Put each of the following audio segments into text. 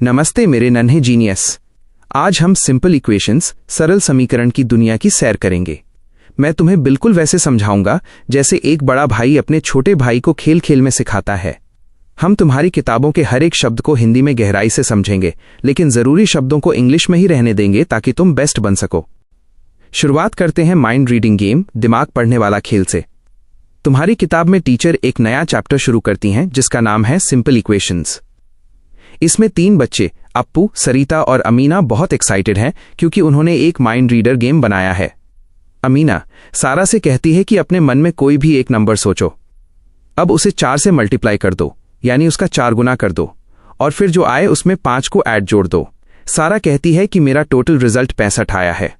नमस्ते मेरे नन्हे जीनियस। आज हम सिंपल इक्वेशंस, सरल समीकरण की दुनिया की सैर करेंगे। मैं तुम्हें बिल्कुल वैसे समझाऊंगा जैसे एक बड़ा भाई अपने छोटे भाई को खेल खेल में सिखाता है। हम तुम्हारी किताबों के हर एक शब्द को हिंदी में गहराई से समझेंगे, लेकिन जरूरी शब्दों को इंग्लिश में ही रहने देंगे ताकि तुम बेस्ट बन सको। शुरुआत करते हैं माइंड रीडिंग गेम, दिमाग पढ़ने वाला खेल से। तुम्हारी किताब में टीचर एक नया चैप्टर शुरू करती हैं जिसका नाम है सिंपल इक्वेशंस। इसमें 3 बच्चे अप्पू, सरिता और अमीना बहुत एक्साइटेड हैं क्योंकि उन्होंने एक माइंड रीडर गेम बनाया है। अमीना सारा से कहती है कि अपने मन में कोई भी एक नंबर सोचो, अब उसे 4 से मल्टीप्लाई कर दो, यानी उसका 4 गुना कर दो, और फिर जो आए उसमें 5 को ऐड जोड़ दो। सारा कहती है कि मेरा टोटल रिजल्ट 65 आया है।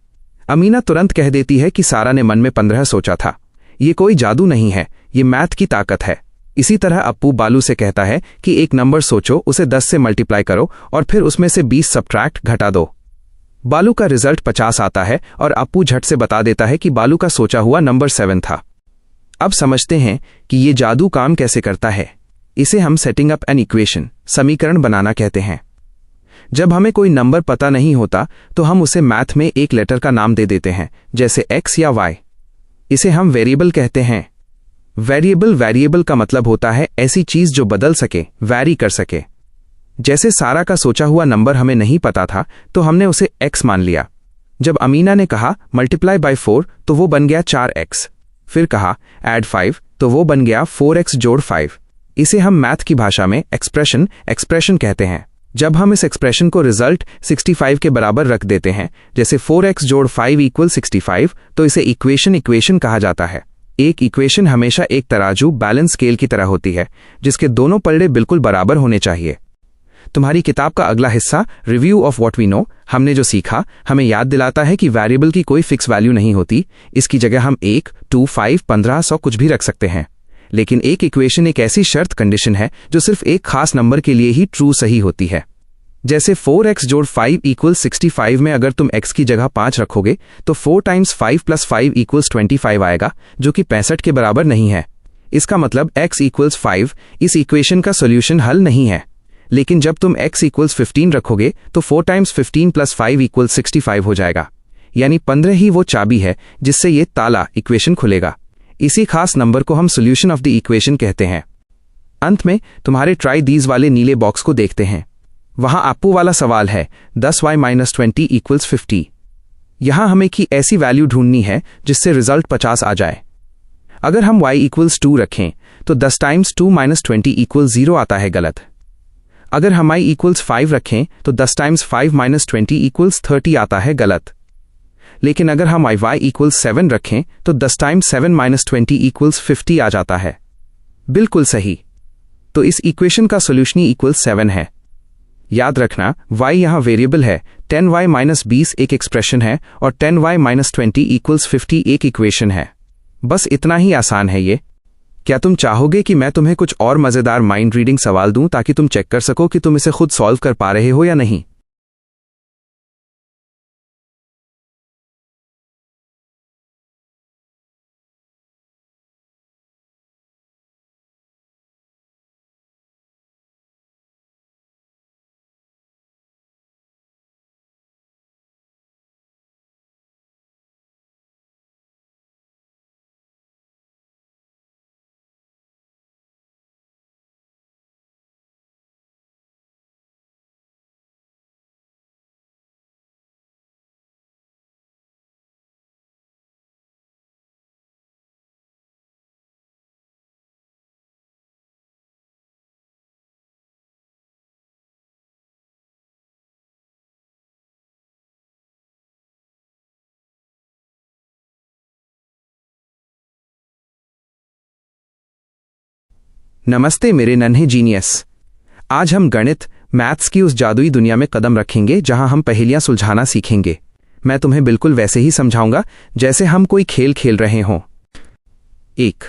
अमीना तुरंत कह देती है कि सारा ने मन में 15 सोचा था। ये कोई जादू नहीं है, ये मैथ की ताकत है। इसी तरह अप्पू बालू से कहता है कि एक नंबर सोचो, उसे 10 से मल्टीप्लाई करो और फिर उसमें से 20 सब्ट्रैक्ट घटा दो। बालू का रिजल्ट 50 आता है और अप्पू झट से बता देता है कि बालू का सोचा हुआ नंबर 7 था। अब समझते हैं कि ये जादू काम कैसे करता है। इसे हम सेटिंग अप एन इक्वेशन, समीकरण बनाना कहते हैं। जब हमें कोई नंबर पता नहीं होता तो हम उसे मैथ में एक लेटर का नाम दे देते हैं, जैसे x या y। इसे हम वेरिएबल कहते हैं। वेरिएबल का मतलब होता है ऐसी चीज जो बदल सके, वैरी कर सके। जैसे सारा का सोचा हुआ नंबर हमें नहीं पता था तो हमने उसे x मान लिया। जब अमीना ने कहा मल्टीप्लाई बाय 4 तो वो बन गया 4x। फिर कहा ऐड 5 तो वो बन गया 4x जोड़ 5। इसे हम मैथ की भाषा में एक्सप्रेशन कहते हैं। जब हम इस एक्सप्रेशन को रिजल्ट 65 के बराबर रख देते हैं, जैसे 4x जोड़ 5 इक्वल 65, तो इसे इक्वेशन कहा जाता है। एक इक्वेशन हमेशा एक तराजू बैलेंस स्केल की तरह होती है जिसके दोनों पलड़े बिल्कुल बराबर होने चाहिए। तुम्हारी किताब का अगला हिस्सा review of what we know, हमने जो सीखा, हमें याद दिलाता है कि वेरिएबल की कोई फिक्स वैल्यू नहीं होती। इसकी जगह हम 1, 2, 5, 15, 100 कुछ भी रख सकते हैं। लेकिन एक इक्वेशन एक ऐसी शर्त कंडीशन है जो सिर्फ एक खास नंबर के लिए ही ट्रू सही होती है। जैसे 4x जोड़ 5 इक्वल 65 में अगर तुम x की जगह 5 रखोगे तो 4 टाइम्स 5 प्लस 5 इक्वल्स 25 आएगा, जो कि 65 के बराबर नहीं है। इसका मतलब x इक्वल्स 5 इस इक्वेशन का सोल्यूशन हल नहीं है। लेकिन जब तुम x इक्वल्स 15 रखोगे तो 4 टाइम्स 15 प्लस 5 इक्वल्स 65 हो जाएगा, यानी 15 ही वो चाबी है जिससे ये ताला इक्वेशन खुलेगा। इसी खास नंबर को हम सोल्यूशन ऑफ द इक्वेशन कहते हैं। अंत में तुम्हारे ट्राई दीज वाले नीले बॉक्स को देखते हैं। वहां अप्पू वाला सवाल है 10y-20 इक्वल्स 50। यहां हमें की ऐसी वैल्यू ढूंढनी है जिससे रिजल्ट 50 आ जाए। अगर हम y इक्वल्स 2 रखें तो 10 टाइम्स 2-20 इक्वल्स 0 आता है, गलत। अगर हम y इक्वल्स 5 रखें तो 10 टाइम्स 5-20 इक्वल्स 30 आता है, गलत। लेकिन अगर हम y इक्वल्स 7 रखें तो 10 टाइम्स 7-20 इक्वल्स 50 आ जाता है, बिल्कुल सही। तो इस इक्वेशन का सोल्यूशन इक्वल्स 7 है। याद रखना y यहां वेरिएबल है, 10y-20 एक एक्सप्रेशन है और 10y-20 इक्वल्स 50 एक इक्वेशन है। बस इतना ही आसान है ये। क्या तुम चाहोगे कि मैं तुम्हें कुछ और मजेदार माइंड रीडिंग सवाल दूं ताकि तुम चेक कर सको कि तुम इसे खुद सॉल्व कर पा रहे हो या नहीं? नमस्ते मेरे नन्हे जीनियस। आज हम गणित, मैथ्स की उस जादुई दुनिया में कदम रखेंगे जहां हम पहेलियां सुलझाना सीखेंगे। मैं तुम्हें बिल्कुल वैसे ही समझाऊंगा जैसे हम कोई खेल खेल रहे हों। 1.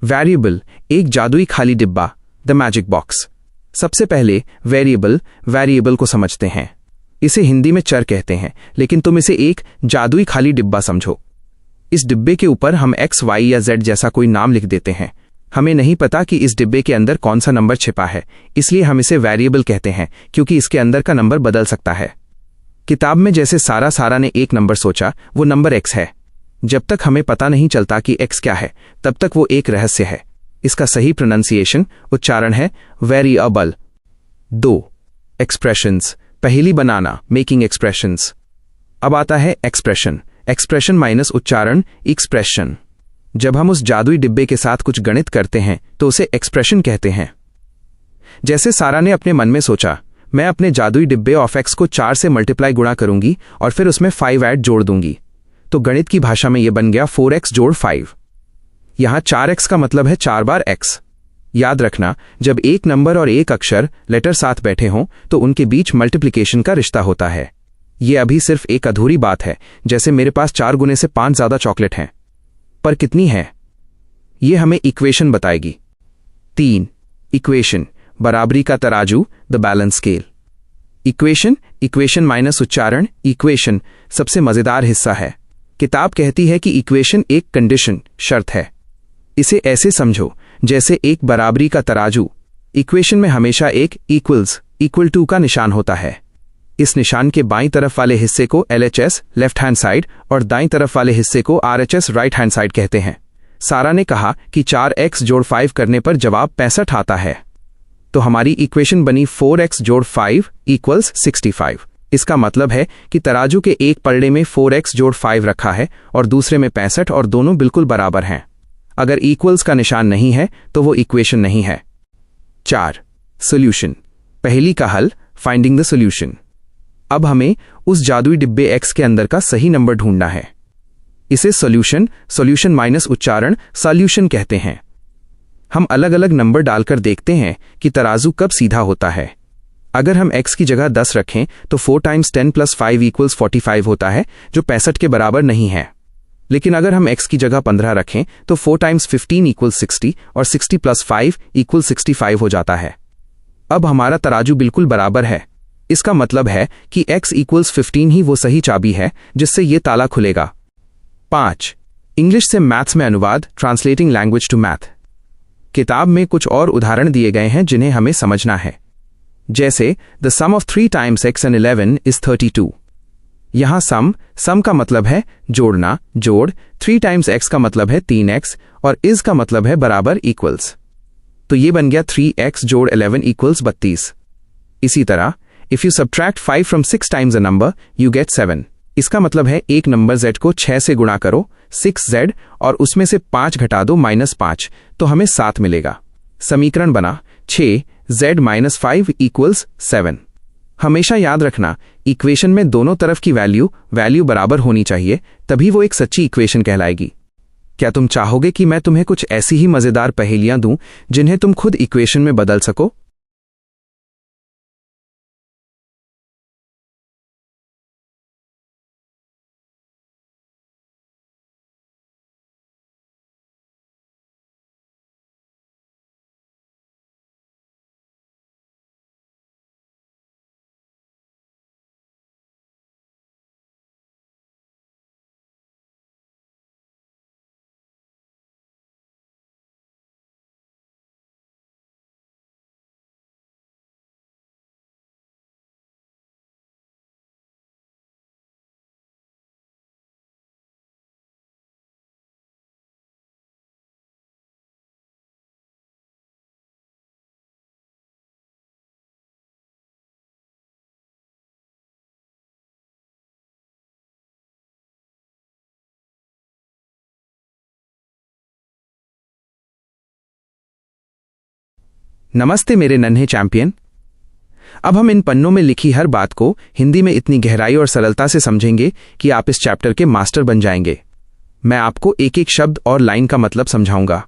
वेरिएबल, एक जादुई खाली डिब्बा, द मैजिक बॉक्स। सबसे पहले वेरिएबल को समझते हैं। इसे हिंदी में चर कहते हैं, लेकिन तुम इसे एक जादुई खाली डिब्बा समझो। इस डिब्बे के ऊपर हम x, y या z जैसा कोई नाम लिख देते हैं। हमें नहीं पता कि इस डिब्बे के अंदर कौन सा नंबर छिपा है, इसलिए हम इसे वेरिएबल कहते हैं क्योंकि इसके अंदर का नंबर बदल सकता है। किताब में जैसे सारा ने एक नंबर सोचा, वो नंबर x है। जब तक हमें पता नहीं चलता कि x क्या है, तब तक वो एक रहस्य है। इसका सही प्रोनाउंसिएशन उच्चारण है वेरिएबल। 2. एक्सप्रेशंस। पहेली बनाना, मेकिंग एक्सप्रेशंस। अब आता है एक्सप्रेशन। एक्सप्रेशन माइनस उच्चारण एक्सप्रेशन। जब हम उस जादुई डिब्बे के साथ कुछ गणित करते हैं तो उसे एक्सप्रेशन कहते हैं। जैसे सारा ने अपने मन में सोचा, मैं अपने जादुई डिब्बे ऑफ x को 4 से मल्टीप्लाई गुणा करूंगी और फिर उसमें 5 ऐड जोड़ दूंगी, तो गणित की भाषा में यह बन गया 4x जोड़ 5। यहां 4x का मतलब है 4 बार x। याद रखना, जब एक नंबर और एक अक्षर लेटर साथ बैठे हों तो उनके बीच मल्टीप्लिकेशन का रिश्ता होता है। यह अभी सिर्फ एक अधूरी बात है, जैसे मेरे पास 4 गुने से 5 ज्यादा चॉकलेट हैं, पर कितनी है यह हमें इक्वेशन बताएगी। 3. इक्वेशन। बराबरी का तराजू, the balance scale. Equation minus उच्चारण इक्वेशन सबसे मजेदार हिस्सा है। किताब कहती है कि इक्वेशन एक कंडीशन, शर्त है। इसे ऐसे समझो जैसे एक बराबरी का तराजू। इक्वेशन में हमेशा एक इक्वल टू का निशान होता है। इस निशान के बाईं तरफ वाले हिस्से को LHS लेफ्ट हैंड साइड और दाईं तरफ वाले हिस्से को RHS राइट हैंड साइड कहते हैं। सारा ने कहा कि 4x जोड़ 5 करने पर जवाब 65 आता है, तो हमारी इक्वेशन बनी 4x जोड़ 5 इक्वल्स 65। इसका मतलब है कि तराजू के एक पलड़े में 4x जोड़ 5 रखा है और दूसरे में 65 और दोनों बिल्कुल बराबर हैं। अगर इक्वल्स का निशान नहीं है तो वो इक्वेशन नहीं है। 4. सोल्यूशन। पहेली का हल, फाइंडिंग द सोल्यूशन। अब हमें उस जादुई डिब्बे x के अंदर का सही नंबर ढूंढना है। इसे सॉल्यूशन माइनस उच्चारण सॉल्यूशन कहते हैं। हम अलग अलग नंबर डालकर देखते हैं कि तराजू कब सीधा होता है। अगर हम x की जगह 10 रखें तो 4 टाइम्स 10 प्लस 5 इक्वल्स 45 होता है, जो 65 के बराबर नहीं है। लेकिन अगर हम x की जगह 15 रखें तो 4 टाइम्स 15 इक्वल्स 60 और 60 प्लस 5 इक्वल 65 हो जाता है। अब हमारा तराजू बिल्कुल बराबर है। इसका मतलब है कि x इक्वल्स 15 ही वो सही चाबी है जिससे ये ताला खुलेगा। 5. इंग्लिश से मैथ्स में अनुवाद, ट्रांसलेटिंग लैंग्वेज टू मैथ। किताब में कुछ और उदाहरण दिए गए हैं जिन्हें हमें समझना है। जैसे the sum of 3 times x and 11 is 32। यहां सम का मतलब है जोड़ना, जोड़। 3 टाइम्स x का मतलब है 3x और इज का मतलब है बराबर, इक्वल्स। तो ये बन गया 3x जोड़ 11 इक्वल्स 32। इसी तरह if you subtract 5 from 6 times a number you get 7। इसका मतलब है एक नंबर z को 6 से गुणा करो, 6z, और उसमें से 5 घटा दो, -5, तो हमें 7 मिलेगा। समीकरण बना 6z - 5 इक्वल्स 7। हमेशा याद रखना, इक्वेशन में दोनों तरफ की वैल्यू बराबर होनी चाहिए, तभी वो एक सच्ची इक्वेशन कहलाएगी। क्या तुम चाहोगे कि मैं तुम्हें कुछ ऐसी ही मजेदार पहेलियां दूं जिन्हें तुम खुद इक्वेशन में बदल सको? नमस्ते मेरे नन्हे चैंपियन। अब हम इन पन्नों में लिखी हर बात को हिंदी में इतनी गहराई और सरलता से समझेंगे कि आप इस चैप्टर के मास्टर बन जाएंगे। मैं आपको एक एक शब्द और लाइन का मतलब समझाऊंगा।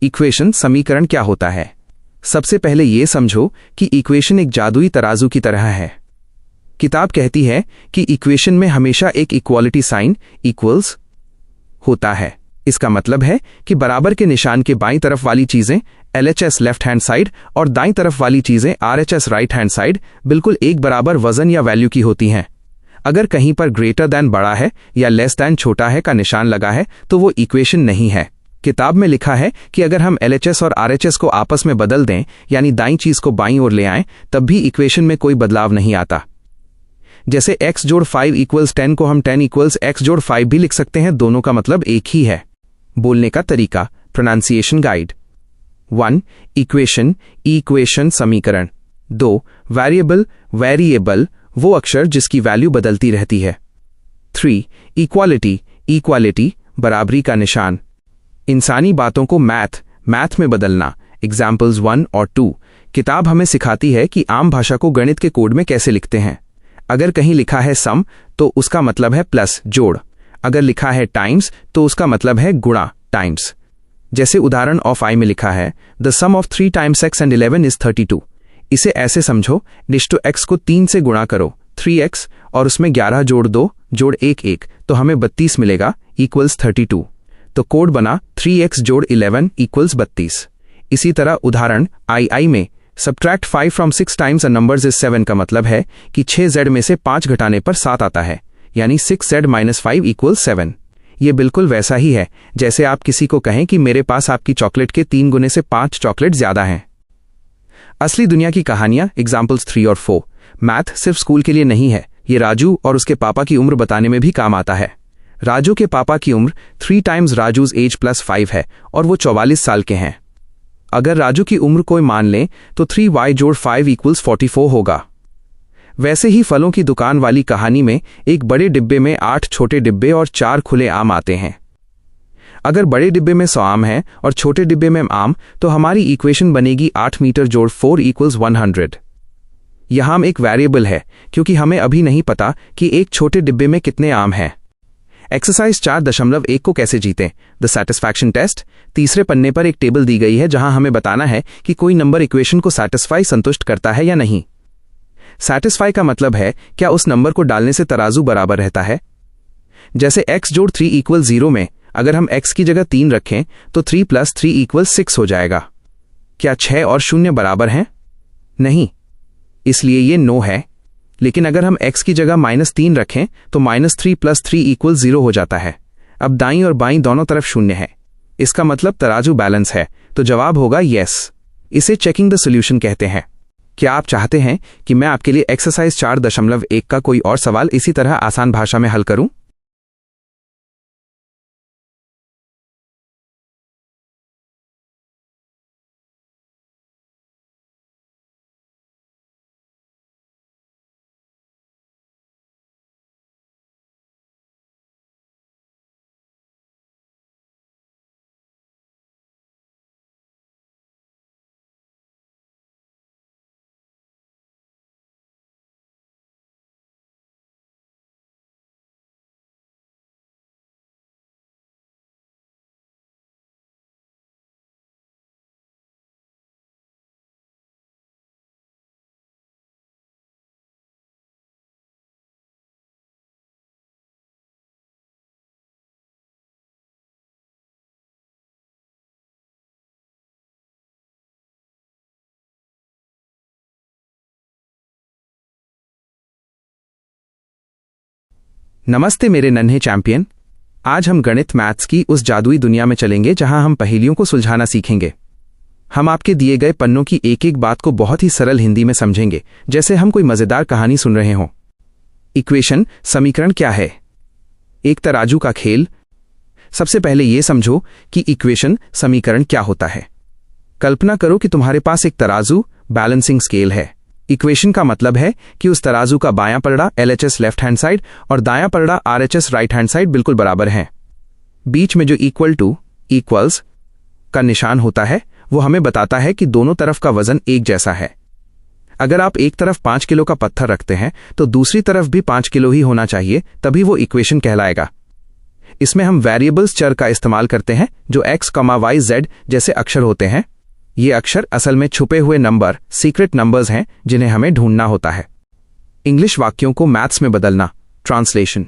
इक्वेशन, समीकरण क्या होता है? सबसे पहले यह समझो कि इक्वेशन एक जादुई तराजू की तरह है। किताब कहती है कि इक्वेशन में हमेशा एक इक्वालिटी साइन, इक्वल्स, होता है। इसका मतलब है कि बराबर के निशान के बाईं तरफ वाली चीजें LHS लेफ्ट हैंड साइड और दाईं तरफ वाली चीजें RHS राइट हैंड साइड बिल्कुल एक बराबर वजन या वैल्यू की होती हैं। अगर कहीं पर ग्रेटर दैन बड़ा है या लेस दैन छोटा है का निशान लगा है तो वो इक्वेशन नहीं है। किताब में लिखा है कि अगर हम LHS और RHS को आपस में बदल दें, यानी दाईं चीज को बाईं ओर ले आएं, तब भी इक्वेशन में कोई बदलाव नहीं आता। जैसे x जोड़ 5 इक्वल्स 10 को हम 10 इक्वल्स x जोड़ 5 भी लिख सकते हैं, दोनों का मतलब एक ही है। बोलने का तरीका, प्रोनाउंसिएशन गाइड। 1. इक्वेशन समीकरण। 2. वेरिएबल वो अक्षर जिसकी वैल्यू बदलती रहती है। 3. इक्वालिटी बराबरी का निशान। इंसानी बातों को मैथ में बदलना। एग्जाम्पल्स 1 और 2। किताब हमें सिखाती है कि आम भाषा को गणित के कोड में कैसे लिखते हैं। अगर कहीं लिखा है सम तो उसका मतलब है प्लस जोड़, अगर लिखा है टाइम्स तो उसका मतलब है गुणा टाइम्स। जैसे उदाहरण ऑफ आई में लिखा है the sum of 3 times x and 11 is 32। इसे ऐसे समझो, निश्चय x को 3 से गुणा करो 3x और उसमें 11 जोड़ 2 जोड़ 1 तो हमें 32 मिलेगा इक्वल्स 32। तो कोड बना 3x जोड़ 11 इक्वल्स 32। इसी तरह उदाहरण आई में subtract 5 from 6 times a numbers is 7 का मतलब है कि 6z में से 5 घटाने पर 7 आता है, यानी 6z - 5 इक्वल्स 7। ये बिल्कुल वैसा ही है जैसे आप किसी को कहें कि मेरे पास आपकी चॉकलेट के 3 गुने से 5 चॉकलेट ज्यादा हैं। असली दुनिया की कहानियां एग्जाम्पल्स 3 और 4। मैथ सिर्फ स्कूल के लिए नहीं है, ये राजू और उसके पापा की उम्र बताने में भी काम आता है। राजू के पापा की उम्र 3 times राजूज एज + 5 है और वो 44 साल के हैं। अगर राजू की उम्र कोई मान लें तो 3y जोड़ 5 इक्वल्स 44 होगा। वैसे ही फलों की दुकान वाली कहानी में एक बड़े डिब्बे में 8 छोटे डिब्बे और 4 खुले आम आते हैं। अगर बड़े डिब्बे में 100 आम हैं और छोटे डिब्बे में आम, तो हमारी इक्वेशन बनेगी 8 मीटर जोड़ 4 इक्वल्स 100। यह आम एक वेरिएबल है क्योंकि हमें अभी नहीं पता कि एक छोटे डिब्बे में कितने आम हैं। एक्सरसाइज 4.1 को कैसे जीतें, द सैटिस्फैक्शन टेस्ट। तीसरे पन्ने पर एक टेबल दी गई है जहां हमें बताना है कि कोई नंबर इक्वेशन को संतुष्ट करता है या नहीं। सैटिस्फाई का मतलब है क्या उस नंबर को डालने से तराजू बराबर रहता है। जैसे x जोड़ 3 इक्वल 0 में अगर हम x की जगह 3 रखें तो 3 + 3 इक्वल 6 हो जाएगा। क्या 6 और 0 बराबर हैं? नहीं, इसलिए ये नो है। लेकिन अगर हम x की जगह -3 रखें तो -3 + 3 इक्वल 0 हो जाता है। अब दाईं और बाईं दोनों तरफ 0 है, इसका मतलब तराजू बैलेंस है, तो जवाब होगा यस। इसे चेकिंग द सॉल्यूशन कहते हैं। क्या आप चाहते हैं कि मैं आपके लिए एक्सरसाइज 4.1 का कोई और सवाल इसी तरह आसान भाषा में हल करूं? नमस्ते मेरे नन्हे चैंपियन। आज हम गणित मैथ्स की उस जादुई दुनिया में चलेंगे जहां हम पहेलियों को सुलझाना सीखेंगे। हम आपके दिए गए पन्नों की एक एक बात को बहुत ही सरल हिंदी में समझेंगे, जैसे हम कोई मजेदार कहानी सुन रहे हों। इक्वेशन समीकरण क्या है? एक तराजू का खेल। सबसे पहले यह समझो कि इक्वेशन समीकरण क्या होता है। कल्पना करो कि तुम्हारे पास एक तराजू बैलेंसिंग स्केल है। इक्वेशन का मतलब है कि उस तराजू का बायां पलड़ा LHS लेफ्ट हैंड साइड और दायां पलड़ा RHS राइट हैंड साइड बिल्कुल बराबर हैं। बीच में जो इक्वल्स का निशान होता है वो हमें बताता है कि दोनों तरफ का वजन एक जैसा है। अगर आप एक तरफ 5 किलो का पत्थर रखते हैं तो दूसरी तरफ भी 5 किलो ही होना चाहिए, तभी वो इक्वेशन कहलाएगा। इसमें हम वेरिएबल्स चर का इस्तेमाल करते हैं जो x, y, z जैसे अक्षर होते हैं। ये अक्षर असल में छुपे हुए नंबर, सीक्रेट नंबर्स हैं जिन्हें हमें ढूंढना होता है। इंग्लिश वाक्यों को मैथ्स में बदलना, ट्रांसलेशन।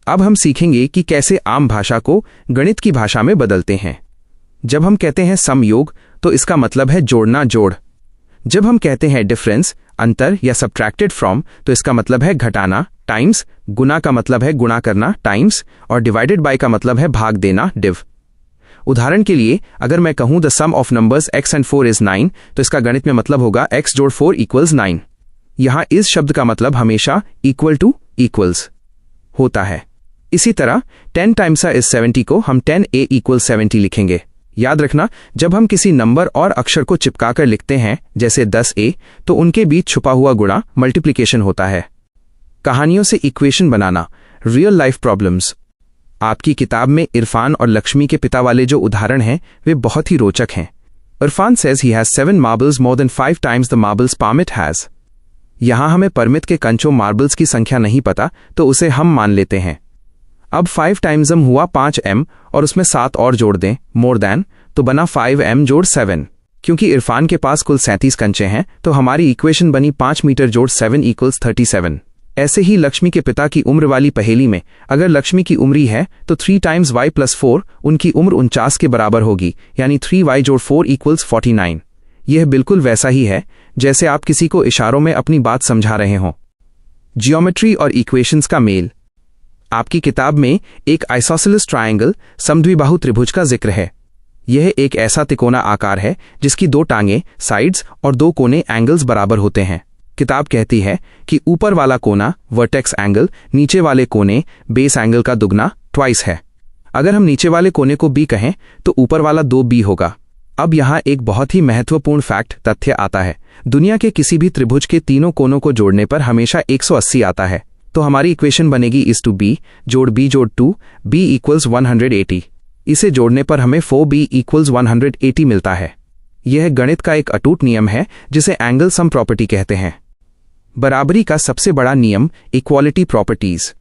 अब हम सीखेंगे कि कैसे आम भाषा को गणित की भाषा में बदलते हैं। जब हम कहते हैं समयोग तो इसका मतलब है जोड़ना, जोड़। जब हम कहते हैं डिफरेंस, अंतर या सब्ट्रैक्टेड फ्रॉम, तो इसका मतलब है घटाना, टाइम्स। गुना का मतलब है गुणा करना, टाइम्स। और डिवाइडेड बाय का मतलब है भाग देना, डिव। उदाहरण के लिए अगर मैं कहूं the sum of numbers x and 4 is 9, तो इसका गणित में मतलब होगा x जोड़ 4 इक्वल्स 9। यहां इस शब्द का मतलब हमेशा इक्वल टू इक्वल्स होता है। इसी तरह 10 टाइम्स इज 70 को हम 10a इक्वल्स 70 लिखेंगे। याद रखना, जब हम किसी नंबर और अक्षर को चिपकाकर लिखते हैं जैसे 10a, तो उनके बीच छुपा हुआ गुणा मल्टीप्लिकेशन होता है। कहानियों से इक्वेशन बनाना, रियल लाइफ प्रॉब्लम्स। आपकी किताब में इरफान और लक्ष्मी के पिता वाले जो उदाहरण हैं वे बहुत ही रोचक हैं। Irfan says he has 7 marbles more than 5 times the marbles permit has. यहां हमें परमिट के कंचों मार्बल्स की संख्या नहीं पता, तो उसे हम मान लेते हैं। अब 5 टाइम्स m हुआ 5m और उसमें 7 और जोड़ दें, मोर देन, तो बना 5m जोड़ 7। क्योंकि इरफान के पास कुल 37 कंचे हैं, तो हमारी इक्वेशन बनी 5 मीटर जोड़ 7 इक्वल्स 37। ऐसे ही लक्ष्मी के पिता की उम्र वाली पहेली में अगर लक्ष्मी की उम्री है तो 3 टाइम्स y प्लस 4 उनकी उम्र 49 के बराबर होगी, यानी 3y जोड़ 4 इक्वल्स 49। यह बिल्कुल वैसा ही है जैसे आप किसी को इशारों में अपनी बात समझा रहे हों। जियोमेट्री और इक्वेशंस का मेल। आपकी किताब में एक आइसोसेलेस ट्रायंगल समद्विबाहु त्रिभुज का जिक्र है। यह एक ऐसा तिकोना आकार है जिसकी 2 टांगें साइड्स और 2 कोने एंगल्स बराबर होते हैं। किताब कहती है कि ऊपर वाला कोना वर्टेक्स एंगल नीचे वाले कोने बेस एंगल का दुगना ट्वाइस है। अगर हम नीचे वाले कोने को b कहें तो ऊपर वाला 2b होगा। अब यहाँ एक बहुत ही महत्वपूर्ण फैक्ट तथ्य आता है। दुनिया के किसी भी त्रिभुज के तीनों कोनों को जोड़ने पर हमेशा 180 आता है, तो हमारी इक्वेशन बनेगी इज टू b जोड़ b जोड़ 2 b इक्वल्स 180। इसे जोड़ने पर हमें 4b इक्वल्स 180 मिलता है। यह गणित का एक अटूट नियम है जिसे एंगल सम प्रॉपर्टी कहते हैं। बराबरी का सबसे बड़ा नियम, इक्वालिटी प्रॉपर्टीज।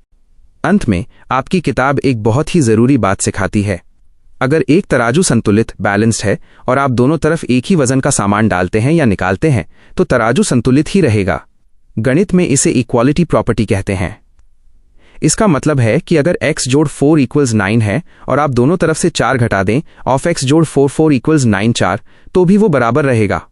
अंत में आपकी किताब एक बहुत ही जरूरी बात सिखाती है। अगर एक तराजू संतुलित बैलेंस्ड है और आप दोनों तरफ एक ही वजन का सामान डालते हैं या निकालते हैं तो तराजू संतुलित ही रहेगा। गणित में इसे इक्वालिटी प्रॉपर्टी कहते हैं। इसका मतलब है कि अगर x जोड़ 4 इक्वल्स 9 है और आप दोनों तरफ से 4 घटा दें ऑफ x जोड़ 4 इक्वल्स 9 4, तो भी वो बराबर रहेगा।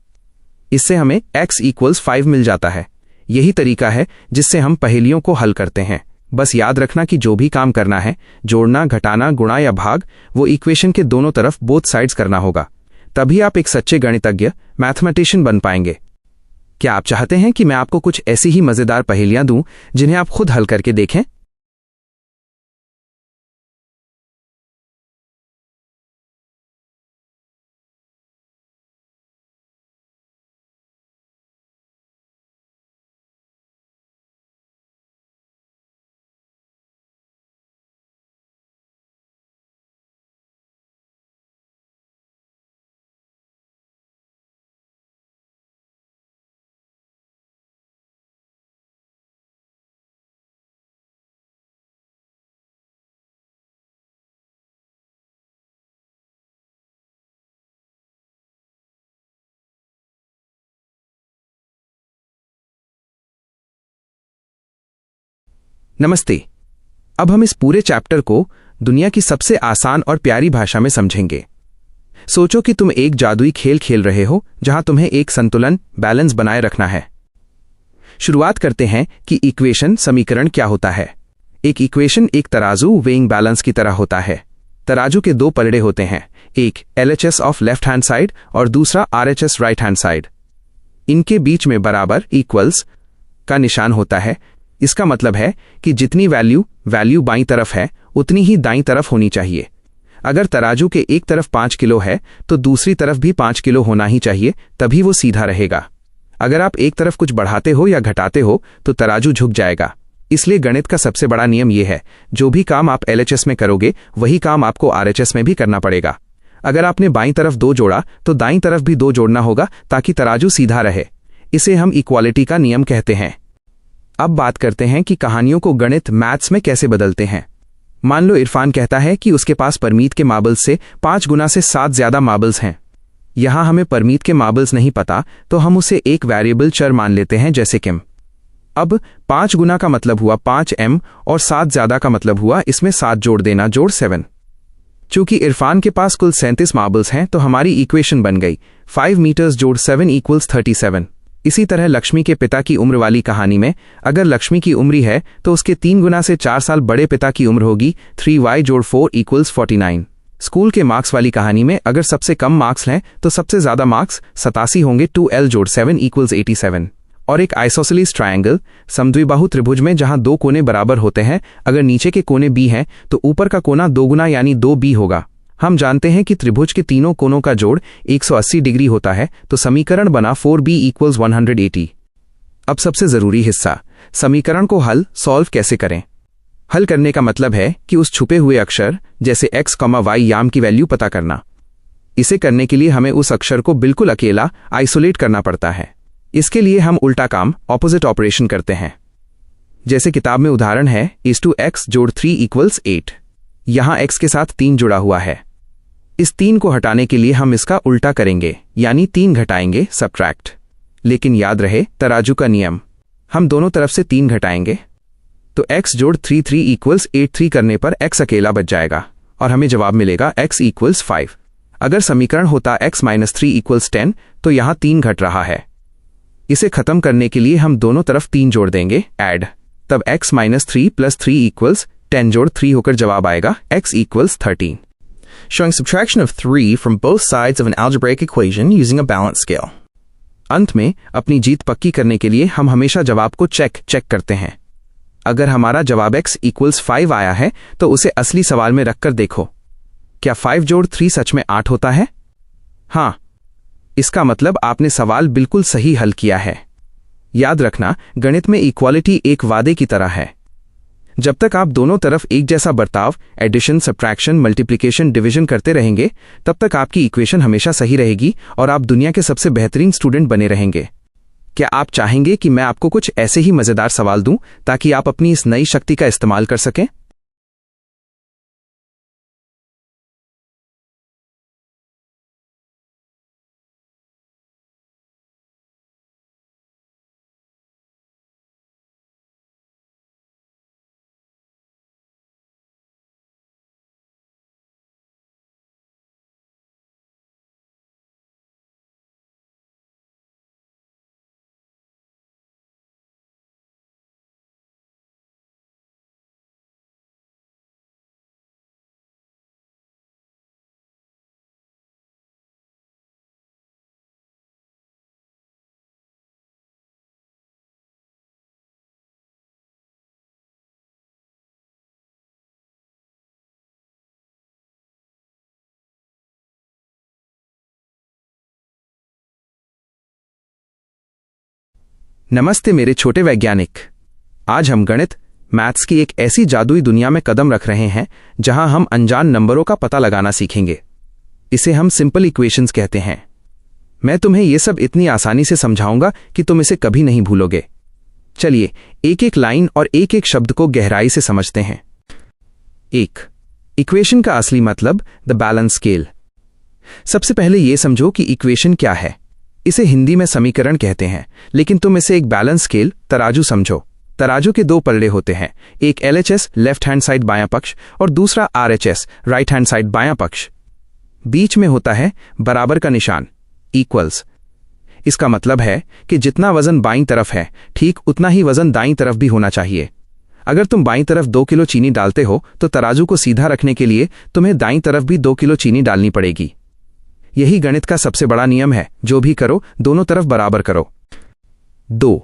इससे हमें x इक्वल्स 5 मिल जाता है। यही तरीका है जिससे हम पहेलियों को हल करते हैं। बस याद रखना कि जो भी काम करना है, जोड़ना, घटाना, गुणा या भाग, वो इक्वेशन के दोनों तरफ बोथ साइड्स करना होगा। तभी आप एक सच्चे गणितज्ञ, मैथमेटिशियन बन पाएंगे। क्या आप चाहते हैं कि मैं आपको कुछ ऐसी ही मजेदार पहेलियां दूं जिन्हें आप खुद हल करके देखें? नमस्ते। अब हम इस पूरे चैप्टर को दुनिया की सबसे आसान और प्यारी भाषा में समझेंगे। सोचो कि तुम एक जादुई खेल खेल रहे हो जहां तुम्हें एक संतुलन, बैलेंस बनाए रखना है। शुरुआत करते हैं कि इक्वेशन, समीकरण क्या होता है। एक इक्वेशन एक तराजू, वेइंग बैलेंस की तरह होता है। तराजू के 2 पलड़े होते हैं, एक LHS of left hand side और दूसरा RHS राइट हैंड साइड। इनके बीच में बराबर, इक्वल्स का निशान होता है। इसका मतलब है कि जितनी वैल्यू बाईं तरफ है उतनी ही दाईं तरफ होनी चाहिए। अगर तराजू के एक तरफ 5 किलो है तो दूसरी तरफ भी 5 किलो होना ही चाहिए, तभी वो सीधा रहेगा। अगर आप एक तरफ कुछ बढ़ाते हो या घटाते हो तो तराजू झुक जाएगा। इसलिए गणित का सबसे बड़ा नियम यह है, जो भी काम आप LHS में करोगे वही काम आपको RHS में भी करना पड़ेगा। अगर आपने बाईं तरफ 2 जोड़ा तो दाईं तरफ भी 2 जोड़ना होगा ताकि तराजू सीधा रहे। इसे हम इक्वालिटी का नियम कहते हैं। अब बात करते हैं कि कहानियों को गणित, मैथ्स में कैसे बदलते हैं। मान लो इरफान कहता है कि उसके पास परमीत के मार्बल्स से 5 गुना से 7 ज्यादा मार्बल्स हैं। यहां हमें परमीत के मार्बल्स नहीं पता, तो हम उसे एक वेरिएबल चर मान लेते हैं जैसे किम। अब 5 गुना का मतलब हुआ 5m और 7 ज्यादा का मतलब हुआ इसमें 7 जोड़ देना, जोड़ 7। चूंकि इरफान के पास कुल 37 मार्बल्स हैं तो हमारी इक्वेशन बन गई 5 मीटर्स जोड़ 7 इक्वल्स 37। इसी तरह लक्ष्मी के पिता की उम्र वाली कहानी में अगर लक्ष्मी की उम्र है तो उसके 3 गुना से 4 साल बड़े पिता की उम्र होगी 3y जोड़ 4 इक्वल्स 49। स्कूल के मार्क्स वाली कहानी में अगर सबसे कम मार्क्स लें तो सबसे ज्यादा मार्क्स 87 होंगे। 2l जोड़ 7 इक्वल्स 87। और एक आइसोसेलेस ट्रायंगल समद्विबाहु त्रिभुज में जहां दो कोने बराबर होते हैं, अगर नीचे के कोने b हैं तो ऊपर का कोना 2 गुना यानी 2b होगा। हम जानते हैं कि त्रिभुज के तीनों कोनों का जोड़ 180 डिग्री होता है, तो समीकरण बना 4b इक्वल्स 180। अब सबसे जरूरी हिस्सा, समीकरण को सॉल्व कैसे करें। हल करने का मतलब है कि उस छुपे हुए अक्षर जैसे x, y याम की वैल्यू पता करना। इसे करने के लिए हमें उस अक्षर को बिल्कुल अकेला आइसोलेट करना पड़ता है। इसके लिए हम उल्टा काम ऑपोजिट ऑपरेशन करते हैं। जैसे किताब में उदाहरण है x जोड़ 3 इक्वल्स 8। यहां x के साथ 3 जुड़ा हुआ है। इस 3 को हटाने के लिए हम इसका उल्टा करेंगे, यानी 3 घटाएंगे, सब्ट्रैक्ट। लेकिन याद रहे तराजू का नियम, हम दोनों तरफ से 3 घटाएंगे तो x जोड़ 3 इक्वल्स 8 करने पर x अकेला बच जाएगा और हमें जवाब मिलेगा x इक्वल्स 5। अगर समीकरण होता x माइनस 3 इक्वल्स 10 तो यहां 3 घट रहा है। इसे खत्म करने के लिए हम दोनों तरफ 3 जोड़ देंगे, ऐड, तब x माइनस 3 प्लस 3 इक्वल्स 10 जोड़ 3 होकर जवाब आएगा x equals 13। Showing subtraction of 3 from both sides of an algebraic equation using a balanced scale. अंत में अपनी जीत पक्की करने के लिए हम हमेशा जवाब को चेक करते हैं। अगर हमारा जवाब x इक्वल्स 5 आया है तो उसे असली सवाल में रखकर देखो, क्या 5 जोड़ 3 सच में 8 होता है? हाँ, इसका मतलब आपने सवाल बिल्कुल सही हल किया है। याद रखना, गणित में इक्वालिटी एक वादे की तरह है। जब तक आप दोनों तरफ एक जैसा बर्ताव, एडिशन, सब्ट्रैक्शन, मल्टीप्लिकेशन, डिवीजन करते रहेंगे, तब तक आपकी इक्वेशन हमेशा सही रहेगी और आप दुनिया के सबसे बेहतरीन स्टूडेंट बने रहेंगे। क्या आप चाहेंगे कि मैं आपको कुछ ऐसे ही मजेदार सवाल दूं ताकि आप अपनी इस नई शक्ति का इस्तेमाल कर सकें? नमस्ते मेरे छोटे वैज्ञानिक। आज हम गणित, मैथ्स की एक ऐसी जादुई दुनिया में कदम रख रहे हैं जहां हम अनजान नंबरों का पता लगाना सीखेंगे। इसे हम सिंपल इक्वेशंस कहते हैं। मैं तुम्हें यह सब इतनी आसानी से समझाऊंगा कि तुम इसे कभी नहीं भूलोगे। चलिए एक एक लाइन और एक एक शब्द को गहराई से समझते हैं। 1. इक्वेशन का असली मतलब, द बैलेंस स्केल। सबसे पहले यह समझो कि इक्वेशन क्या है। इसे हिंदी में समीकरण कहते हैं, लेकिन तुम इसे एक बैलेंस स्केल, तराजू समझो। तराजू के 2 पल्ले होते हैं, एक LHS लेफ्ट हैंड साइड बायां पक्ष और दूसरा RHS राइट हैंड साइड बायां पक्ष। बीच में होता है बराबर का निशान, इक्वल्स। इसका मतलब है कि जितना वजन बाईं तरफ है, ठीक उतना ही वजन दाईं तरफ भी होना चाहिए। अगर तुम बाईं तरफ 2 किलो चीनी डालते हो तो तराजू को सीधा रखने के लिए तुम्हें दाईं तरफ भी 2 किलो चीनी डालनी पड़ेगी। यही गणित का सबसे बड़ा नियम है, जो भी करो दोनों तरफ बराबर करो। 2.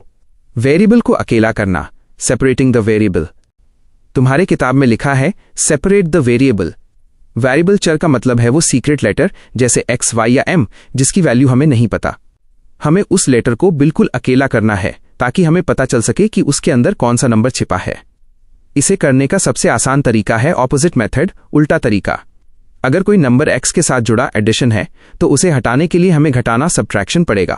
वेरिएबल को अकेला करना, सेपरेटिंग द वेरिएबल। तुम्हारे किताब में लिखा है सेपरेट द वेरिएबल। वेरिएबल चर का मतलब है वो सीक्रेट लेटर जैसे x, y या m जिसकी वैल्यू हमें नहीं पता। हमें उस लेटर को बिल्कुल अकेला करना है ताकि हमें पता चल सके कि उसके अंदर कौन सा नंबर छिपा है। इसे करने का सबसे आसान तरीका है ऑपोजिट मेथड, उल्टा तरीका। अगर कोई नंबर x के साथ जुड़ा एडिशन है तो उसे हटाने के लिए हमें घटाना, सब्ट्रैक्शन पड़ेगा।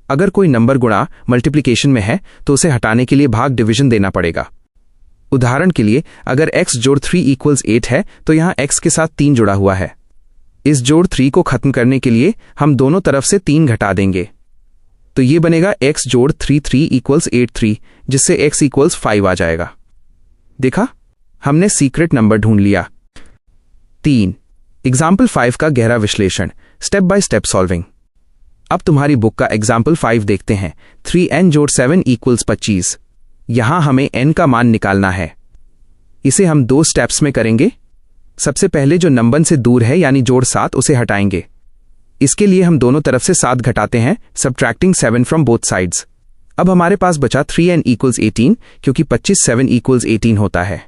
अगर कोई नंबर गुणा, मल्टीप्लिकेशन में है तो उसे हटाने के लिए भाग, डिवीजन देना पड़ेगा। उदाहरण के लिए अगर x जोड़ 3 इक्वल्स 8 है तो यहां x के साथ 3 जुड़ा हुआ है। इस जोड़ 3 को खत्म करने के लिए हम दोनों तरफ से 3 घटा देंगे, तो ये बनेगा x जोड़ 3 इक्वल्स 8 जिससे x इक्वल्स 5 आ जाएगा। देखा, हमने सीक्रेट नंबर ढूंढ लिया। 3. एग्जाम्पल 5 का गहरा विश्लेषण, स्टेप बाय स्टेप सॉल्विंग। अब तुम्हारी बुक का एग्जाम्पल 5 देखते हैं। 3n जोड़ 7 इक्वल्स 25। यहां हमें n का मान निकालना है। इसे हम 2 स्टेप्स में करेंगे। सबसे पहले जो नंबर से दूर है यानी जोड़ 7 उसे हटाएंगे। इसके लिए हम दोनों तरफ से 7 घटाते हैं, सबट्रैक्टिंग 7 फ्रॉम बोथ साइड्स। अब हमारे पास बचा 3n = 18 क्योंकि 25 7 = 18 होता है।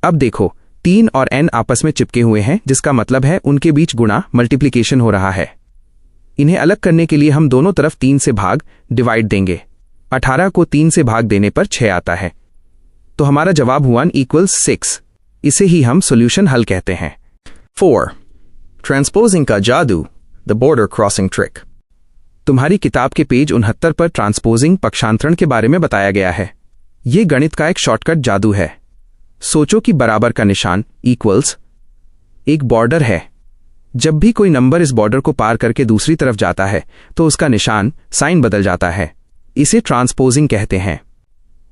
अब देखो 3 और n आपस में चिपके हुए हैं, जिसका मतलब है उनके बीच गुणा मल्टीप्लिकेशन हो रहा है। इन्हें अलग करने के लिए हम दोनों तरफ 3 से भाग डिवाइड देंगे। 18 को 3 से भाग देने पर 6 आता है, तो हमारा जवाब 1 = 6। इसे ही हम सॉल्यूशन हल कहते हैं। 4. Transposing का जादू, the border crossing trick. तुम्हारी किताब के पेज 69 पर ट्रांसपोजिंग पक्षांतरण के बारे में बताया गया है। ये गणित का एक शॉर्टकट जादू है। सोचो कि बराबर का निशान इक्वल्स एक बॉर्डर है। जब भी कोई नंबर इस बॉर्डर को पार करके दूसरी तरफ जाता है तो उसका निशान साइन बदल जाता है। इसे ट्रांसपोजिंग कहते हैं।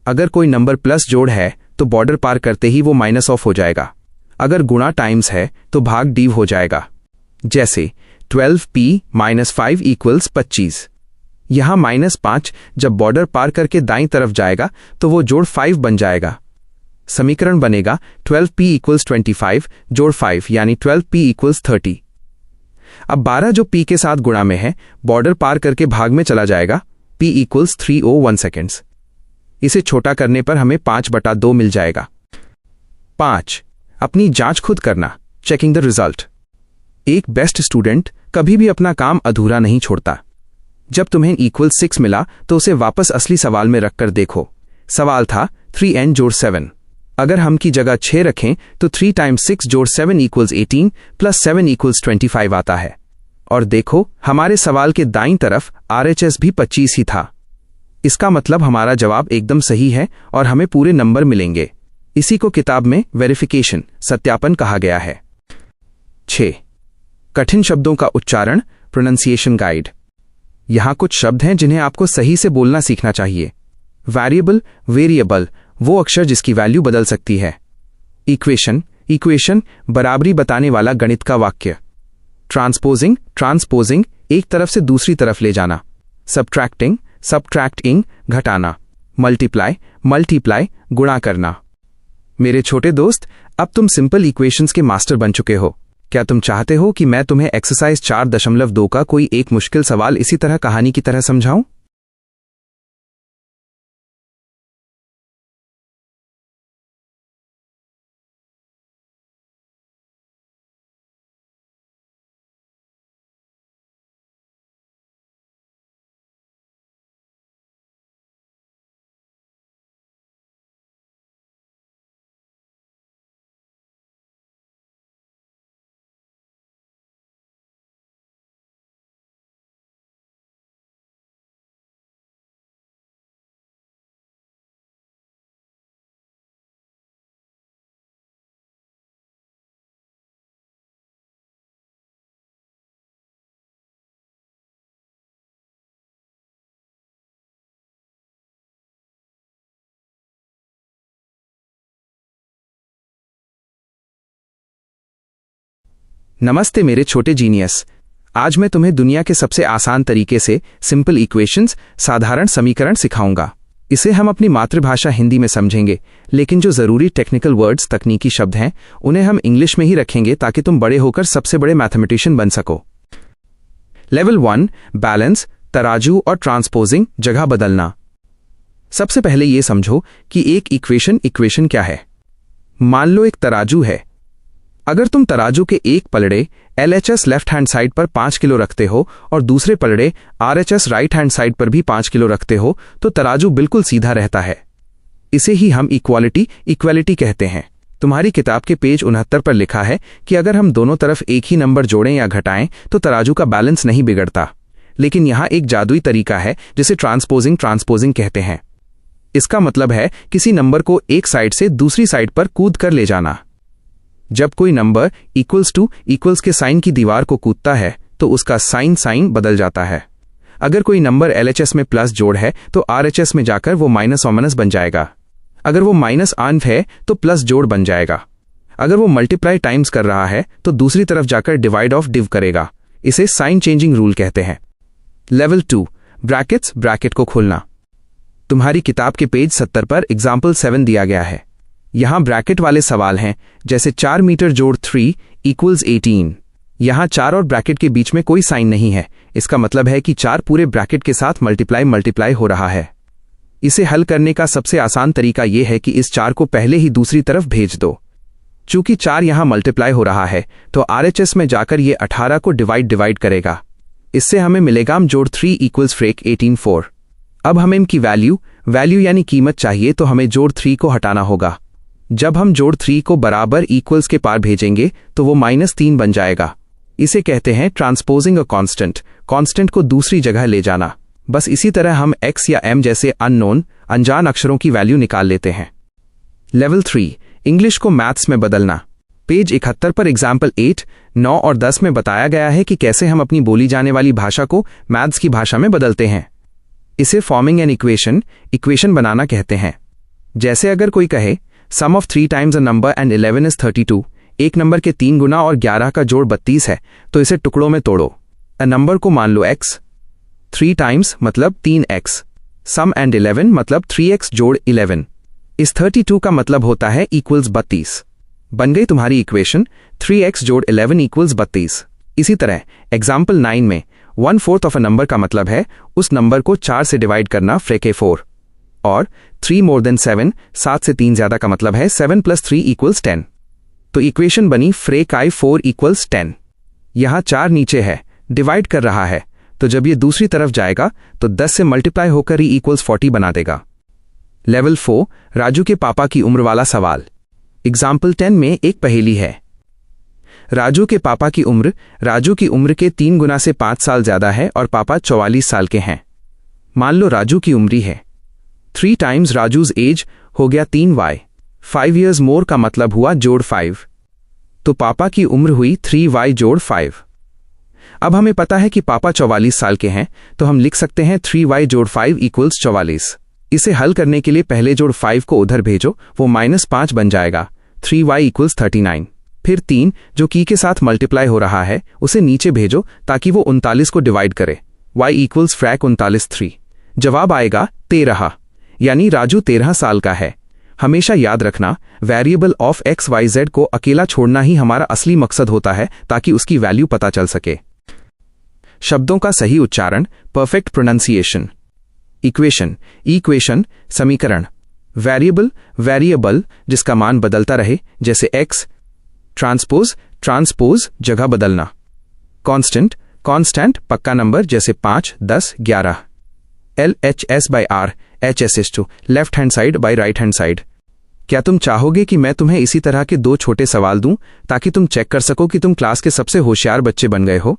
अगर कोई नंबर प्लस जोड़ है तो बॉर्डर पार करते ही वो माइनस ऑफ हो जाएगा। अगर गुणा टाइम्स है तो भाग डिव हो जाएगा। जैसे 12p - 5 = 25। यहां -5 जब बॉर्डर पार करके दाईं तरफ जाएगा तो वो जोड़ 5 बन जाएगा। समीकरण बनेगा 12p = 25 जोड़ 5 यानी 12p = 30। अब 12 जो p के साथ गुणा में है बॉर्डर पार करके भाग में चला जाएगा। p = 301 seconds. इसे छोटा करने पर हमें 5/2 मिल जाएगा। 5. अपनी जांच खुद करना, चेकिंग द रिजल्ट। एक बेस्ट स्टूडेंट कभी भी अपना काम अधूरा नहीं छोड़ता। जब तुम्हें =6 मिला तो उसे वापस असली सवाल में रखकर देखो। सवाल था 3n जोड़ 7। अगर हम की जगह 6 रखें तो 3 × 6 जोड़ 7 = 18 + 7 = 25 आता है। और देखो हमारे सवाल के दाईं तरफ RHS भी 25 ही था। इसका मतलब हमारा जवाब एकदम सही है और हमें पूरे नंबर मिलेंगे। इसी को किताब में वेरिफिकेशन सत्यापन कहा गया है। 6. कठिन शब्दों का उच्चारण, प्रोनंसिएशन गाइड। यहां कुछ शब्द हैं जिन्हें आपको सही से बोलना सीखना चाहिए। वेरिएबल, वेरिएबल, वो अक्षर जिसकी वैल्यू बदल सकती है। इक्वेशन, इक्वेशन, बराबरी बताने वाला गणित का वाक्य। ट्रांसपोजिंग, ट्रांसपोजिंग, एक तरफ से दूसरी तरफ ले जाना। सबट्रैक्टिंग, सबट्रैक्टिंग, घटाना। मल्टीप्लाई, मल्टीप्लाई, गुणा करना। मेरे छोटे दोस्त, अब तुम सिंपल इक्वेशंस के मास्टर बन चुके हो। क्या तुम चाहते हो कि मैं तुम्हें एक्सरसाइज 4.2 का कोई एक मुश्किल सवाल इसी तरह कहानी की तरह समझाऊं? नमस्ते मेरे छोटे जीनियस। आज मैं तुम्हें दुनिया के सबसे आसान तरीके से सिंपल इक्वेशंस, साधारण समीकरण सिखाऊंगा। इसे हम अपनी मातृभाषा हिंदी में समझेंगे, लेकिन जो जरूरी टेक्निकल वर्ड्स, तकनीकी शब्द हैं, उन्हें हम इंग्लिश में ही रखेंगे ताकि तुम बड़े होकर सबसे बड़े मैथमेटिशियन बन सको। लेवल 1, बैलेंस, तराजू और ट्रांसपोजिंग, जगह बदलना। सबसे पहले ये समझो कि एक इक्वेशन क्या है। मान लो एक तराजू है। अगर तुम तराजू के एक पलड़े LHS लेफ्ट हैंड साइड पर 5 किलो रखते हो और दूसरे पलड़े RHS राइट हैंड साइड पर भी 5 किलो रखते हो तो तराजू बिल्कुल सीधा रहता है। इसे ही हम इक्वालिटी कहते हैं। तुम्हारी किताब के पेज 69 पर लिखा है कि अगर हम दोनों तरफ एक ही नंबर जोड़ें या घटाएं तो तराजू का बैलेंस नहीं बिगड़ता। लेकिन यहां एक जादुई तरीका है जिसे ट्रांसपोजिंग कहते हैं। इसका मतलब है किसी नंबर को एक साइड से दूसरी साइड पर कूद कर ले जाना। जब कोई नंबर इक्वल्स के साइन की दीवार को कूदता है तो उसका साइन बदल जाता है। अगर कोई नंबर LHS में प्लस जोड़ है तो RHS में जाकर वो माइनस और माइनस बन जाएगा। अगर वो माइनस आन है तो प्लस जोड़ बन जाएगा। अगर वो मल्टीप्लाई टाइम्स कर रहा है तो दूसरी तरफ जाकर डिवाइड ऑफ डिव करेगा। इसे साइन चेंजिंग रूल कहते हैं। लेवल 2, ब्रैकेट को खोलना। तुम्हारी किताब के पेज 70 पर एग्जाम्पल 7 दिया गया है। यहाँ ब्रैकेट वाले सवाल हैं, जैसे 4 मीटर जोड़ 3 इक्वल्स 18। यहाँ 4 और ब्रैकेट के बीच में कोई साइन नहीं है, इसका मतलब है कि 4 पूरे ब्रैकेट के साथ मल्टीप्लाई हो रहा है। इसे हल करने का सबसे आसान तरीका यह है कि इस 4 को पहले ही दूसरी तरफ भेज दो। चूंकि 4 यहाँ मल्टीप्लाई हो रहा है तो RHS में जाकर ये 18 को डिवाइड करेगा। इससे हमें मिलेगा जोड़ 3 इक्वल्स फ्रेक 18 4। अब हमें इनकी वैल्यू यानी कीमत चाहिए, तो हमें जोड़ 3 को हटाना होगा। जब हम जोड़ 3 को बराबर इक्वल्स के पार भेजेंगे तो वो -3 बन जाएगा। इसे कहते हैं ट्रांसपोजिंग अ कांस्टेंट को दूसरी जगह ले जाना। बस इसी तरह हम x या m जैसे अनजान अक्षरों की वैल्यू निकाल लेते हैं। लेवल 3 इंग्लिश को मैथ्स में बदलना। पेज 71 पर एग्जाम्पल 8, 9 और 10 में बताया गया है कि कैसे हम अपनी बोली जाने वाली भाषा को मैथ्स की भाषा में बदलते हैं। इसे फॉर्मिंग एन इक्वेशन बनाना कहते हैं। जैसे अगर कोई कहे sum of 3 times a number and 11 is 32, एक नंबर के 3 गुना और 11 का जोड़ 32 है, तो इसे टुकड़ों में तोड़ो। अ नंबर को मान लो x, 3 टाइम्स मतलब 3x, सम एंड 11 मतलब 3x जोड़ 11। इस 32 का मतलब होता है इक्वल्स 32। बन गई तुम्हारी इक्वेशन 3x जोड़ 11 इक्वल्स 32। इसी तरह एग्जाम्पल 9 में 1/4 ऑफ अ नंबर का मतलब है उस नंबर को 4 से डिवाइड करना फ्रेक 4। और 3 मोर देन 7, 7 से 3 ज्यादा का मतलब है 7 + 3 इक्वल्स 10। तो इक्वेशन बनी फ्रेक 4 इक्वल्स 10। यहां 4 नीचे है, डिवाइड कर रहा है, तो जब ये दूसरी तरफ जाएगा तो 10 से मल्टीप्लाई होकर ही इक्वल्स 40 बना देगा। लेवल 4 राजू के पापा की उम्र वाला सवाल। एग्जाम्पल 10 में एक पहेली है। राजू के पापा की उम्र राजू की उम्र के 3 गुना से 5 साल ज्यादा है और पापा 44 साल के हैं। मान लो राजू की उम्र है 3 टाइम्स राजूज एज हो गया 3y, 5 years मोर का मतलब हुआ जोड़ 5, तो पापा की उम्र हुई 3y जोड़ 5। अब हमें पता है कि पापा 44 साल के हैं, तो हम लिख सकते हैं 3y जोड़ 5 इक्वल्स 44। इसे हल करने के लिए पहले जोड़ 5 को उधर भेजो, वो -5 बन जाएगा, 3y इक्वल्स 39। फिर 3 जो की के साथ मल्टीप्लाई हो रहा है उसे नीचे भेजो ताकि वो 39 को डिवाइड करे, y इक्वल्स फ्रैक 39 3। जवाब आएगा 13, यानी राजू 13 साल का है। हमेशा याद रखना, वेरिएबल ऑफ XYZ को अकेला छोड़ना ही हमारा असली मकसद होता है, ताकि उसकी वैल्यू पता चल सके। शब्दों का सही उच्चारण, परफेक्ट प्रोनाउंसिएशन। इक्वेशन समीकरण। वेरिएबल जिसका मान बदलता रहे, जैसे x। ट्रांसपोज जगह बदलना। कांस्टेंट पक्का नंबर, जैसे 5 10 11। LHS/R HSH2 left hand side by right hand side. क्या तुम चाहोगे कि मैं तुम्हें इसी तरह के 2 छोटे सवाल दूं ताकि तुम चेक कर सको कि तुम क्लास के सबसे होशियार बच्चे बन गए हो?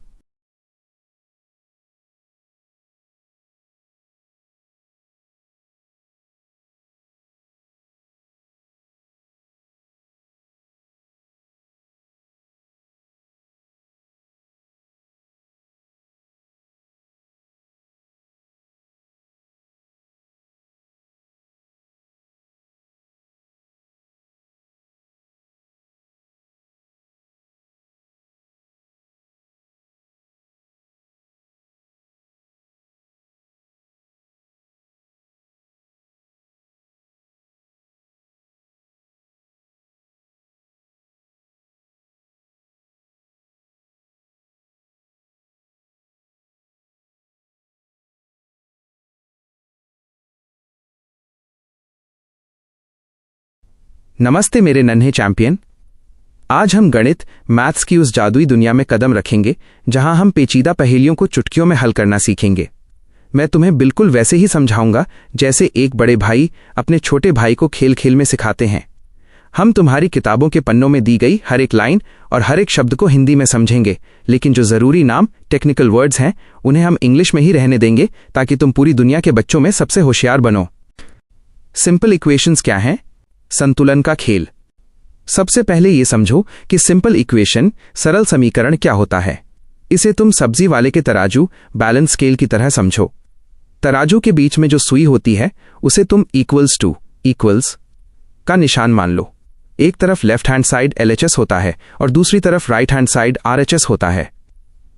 नमस्ते मेरे नन्हे चैंपियन। आज हम गणित मैथ्स की उस जादुई दुनिया में कदम रखेंगे जहां हम पेचीदा पहेलियों को चुटकियों में हल करना सीखेंगे। मैं तुम्हें बिल्कुल वैसे ही समझाऊंगा जैसे एक बड़े भाई अपने छोटे भाई को खेल खेल में सिखाते हैं। हम तुम्हारी किताबों के पन्नों में दी गई हर एक लाइन और हर एक शब्द को हिंदी में समझेंगे, लेकिन जो जरूरी नाम टेक्निकल वर्ड्स हैं उन्हें हम इंग्लिश में ही रहने देंगे, ताकि तुम पूरी दुनिया के बच्चों में सबसे होशियार बनो। सिंपल इक्वेशंस क्या हैं? संतुलन का खेल। सबसे पहले ये समझो कि सिंपल इक्वेशन सरल समीकरण क्या होता है। इसे तुम सब्जी वाले के तराजू बैलेंस स्केल की तरह समझो। तराजू के बीच में जो सुई होती है उसे तुम इक्वल्स का निशान मान लो। एक तरफ लेफ्ट हैंड साइड LHS होता है और दूसरी तरफ राइट हैंड साइड RHS होता है।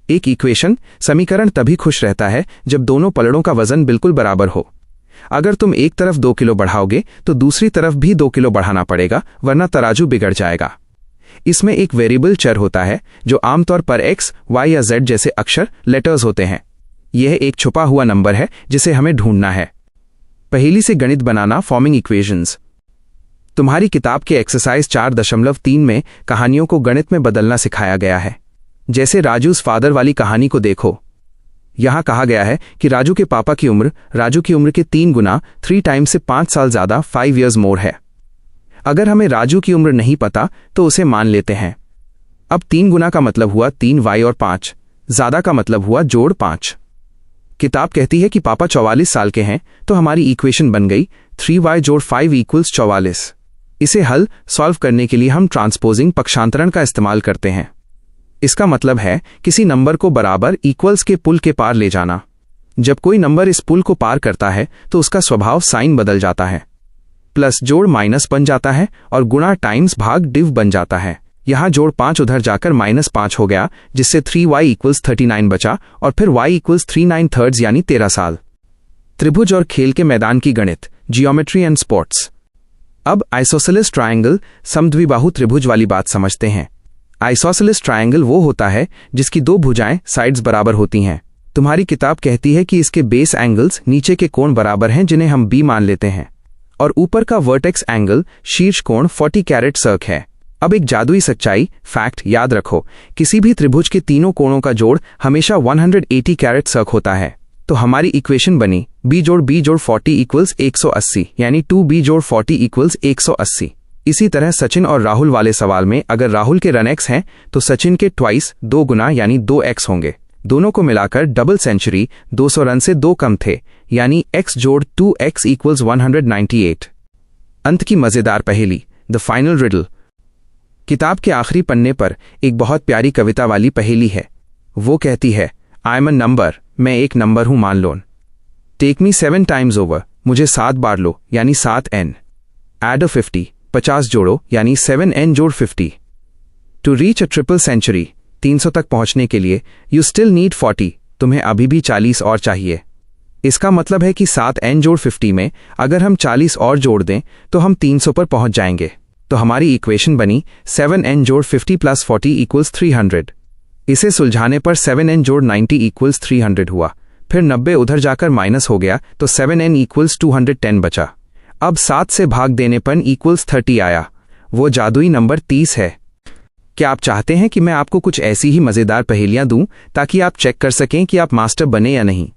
एक इक्वेशन समीकरण तभी खुश रहता है जब दोनों पलड़ों का वजन बिल्कुल बराबर हो। अगर तुम एक तरफ 2 किलो बढ़ाओगे तो दूसरी तरफ भी 2 किलो बढ़ाना पड़ेगा, वरना तराजू बिगड़ जाएगा। इसमें एक वेरिएबल चर होता है जो आमतौर पर x, y या z जैसे अक्षर लेटर्स होते हैं। यह एक छुपा हुआ नंबर है जिसे हमें ढूंढना है। पहेली से गणित बनाना, फॉर्मिंग इक्वेशंस। तुम्हारी किताब के एक्सरसाइज 4.3 में कहानियों को गणित में बदलना सिखाया गया है। जैसे राजू's फादर वाली कहानी को देखो। यहां कहा गया है कि राजू के पापा की उम्र राजू की उम्र के 3 गुना 3 टाइम्स से 5 साल ज्यादा 5 years मोर है। अगर हमें राजू की उम्र नहीं पता तो उसे मान लेते हैं। अब 3 गुना का मतलब हुआ 3y और 5, ज्यादा का मतलब हुआ जोड़ 5। किताब कहती है कि पापा 44 साल के हैं, तो हमारी इक्वेशन बन गई 3y जोड़ 5 = 44। इसे हल सॉल्व करने के लिए हम ट्रांसपोजिंग पक्षांतरण का इस्तेमाल करते हैं। इसका मतलब है किसी नंबर को बराबर इक्वल्स के पुल के पार ले जाना। जब कोई नंबर इस पुल को पार करता है तो उसका स्वभाव साइन बदल जाता है। प्लस जोड़ माइनस बन जाता है और गुणा टाइम्स भाग डिव बन जाता है। यहां जोड़ 5 उधर जाकर -5 हो गया, जिससे 3y = 39 बचा और फिर y = 3/9 यानी 13 साल। त्रिभुज और खेल के मैदान की गणित, जियोमेट्री एंड स्पोर्ट्स। अब आइसोसेलेस ट्रायंगल, समद्विबाहु त्रिभुज वाली बात समझते हैं। आइसोसेलेस ट्रायंगल वो होता है जिसकी 2 भुजाएं साइड्स बराबर होती हैं। तुम्हारी किताब कहती है कि इसके बेस एंगल्स नीचे के कोण बराबर हैं, जिन्हें हम b मान लेते हैं, और ऊपर का वर्टेक्स एंगल शीर्ष कोण 40 कैरेट सर्क है। अब एक जादुई सच्चाई, फैक्ट याद रखो, किसी भी त्रिभुज के तीनों कोणों का जोड़ हमेशा 180 कैरेट सर्क होता है। तो हमारी इक्वेशन बनी b जोड़ 40 = 180, यानी 2b जोड़ 40 = 180। इसी तरह सचिन और राहुल वाले सवाल में अगर राहुल के रन x हैं तो सचिन के ट्वाइस 2 गुना यानी 2x होंगे। दोनों को मिलाकर डबल सेंचुरी 200 रन से 2 कम थे, यानी x जोड़ 2x = 198। अंत की मजेदार पहेली, द फाइनल रिडल। किताब के आखिरी पन्ने पर एक बहुत प्यारी कविता वाली पहेली है। वो कहती है, आई एम अ नंबर, मैं एक नंबर हूं मान लो। टेक मी 7 times ओवर, मुझे 7 बार लो यानी 7n। एड अ 50, 50 जोड़ो यानी 7n जोड़ 50। To reach a triple century, 300 तक पहुंचने के लिए यू स्टिल नीड 40, तुम्हें अभी भी 40 और चाहिए। इसका मतलब है कि 7n जोड़ 50 में अगर हम 40 और जोड़ दें तो हम 300 पर पहुंच जाएंगे। तो हमारी इक्वेशन बनी 7n जोड़ 50 + 40 = 300। इसे सुलझाने पर 7n जोड़ 90 = 300 हुआ, फिर 90 उधर जाकर माइनस हो गया तो 7n = 210 बचा। अब 7 से भाग देने पर = 30 आया। वो जादुई नंबर 30 है। क्या आप चाहते हैं कि मैं आपको कुछ ऐसी ही मजेदार पहेलियां दूं ताकि आप चेक कर सकें कि आप मास्टर बने या नहीं?